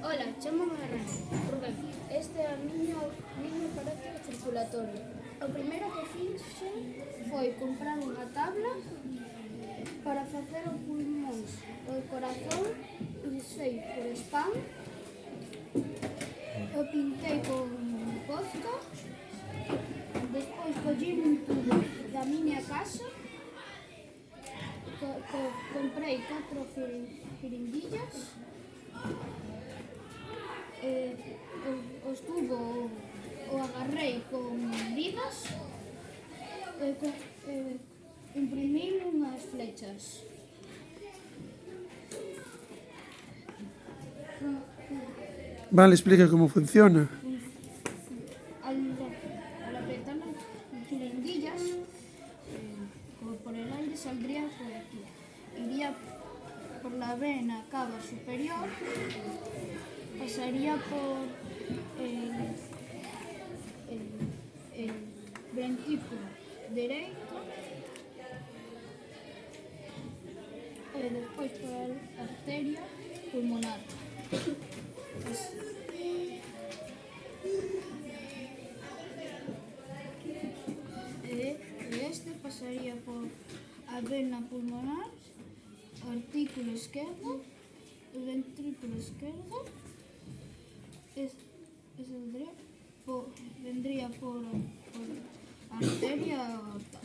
Ola, chamame Rani, Rubén. Este é o miño aparato circulatorio. O primeiro que fixen foi comprar unha tabla para facer os pulmóns. O corazón usei por spam, o pintei con posca, despois collín un tubo da miña casa, comprei 4 jeringuillas, os tubos o agarrei con ligas e imprimín unhas flechas. Vale, explica como funciona. Al apretar las jeringuillas, por el aire saldría por aquí. Iría por la vena cava superior, pasaría por el ventrículo derecho, despois por a arteria pulmonar. Este pasaría por a vena pulmonar, artículo esquerdo, ventrículo esquerdo, vendría por arteria aorta.